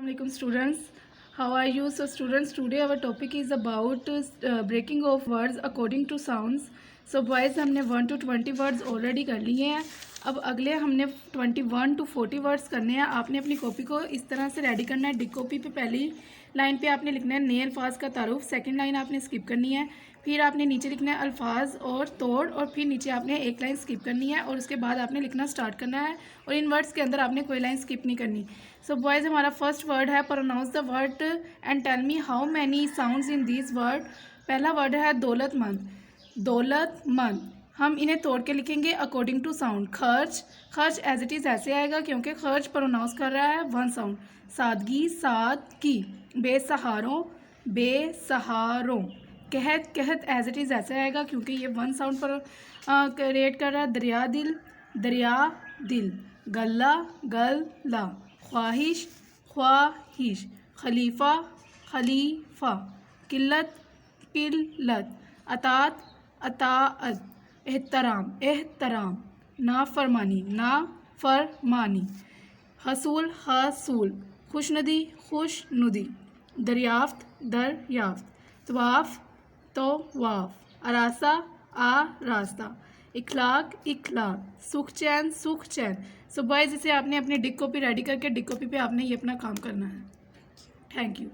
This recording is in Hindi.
Assalamualaikum students, how are you? So students, today our topic is about breaking of words according to sounds. So boys, हमने 1 to 20 वर्ड्स ऑलरेडी कर लिए हैं. अब अगले हमने 21 to 40 वर्ड्स करने हैं. आपने अपनी कॉपी को इस तरह से रेडी करना है. डिक कॉपी पे पहली लाइन पे आपने लिखना है नए अल्फाज का तारुफ. सेकंड लाइन आपने स्किप करनी है. फिर आपने नीचे लिखना है अल्फाज और तोड़, और फिर नीचे आपने एक लाइन स्किप करनी है और उसके बाद आपने लिखना स्टार्ट करना है. और इन वर्ड्स के अंदर आपने कोई लाइन स्किप नहीं करनी. सो बॉयज़, हमारा फर्स्ट वर्ड है pronounce the word and tell me how many sounds in this word. पहला वर्ड है दौलतमंद. दौलतमंद हम इन्हें तोड़ के लिखेंगे अकॉर्डिंग टू साउंड. खर्च, खर्च एज इट इज़ ऐसे आएगा क्योंकि खर्च प्रोनाउंस कर रहा है वन साउंड. सादगी, सादगी. बेसहारों, बेसहारों. कहत, कहत एज इट इज़ ऐसे आएगा क्योंकि ये वन साउंड पर क्रिएट कर रहा है. दरिया दिल, दरिया दिल. गला, गला. ख्वाहिश, ख्वाहिश. खलीफा, खलीफा. किल्लत, किल्लत. अतात, अताअत. एहतराम, एहतराम. नाफरमानी, नाफरमानी. हसूल, हसूल. खुशनुदी, खुशनुदी. दरियाफ्त, दरियाफ्त. तवाफ, तवाफ. अरासा, आरास्ता. इखलाक, इखलाक. सुख चैन, सुख चैन. सो बॉयज़, इसे आपने अपनी डिक कॉपी रेडी करके डिक कॉपी पे आपने ये अपना काम करना है. Thank you.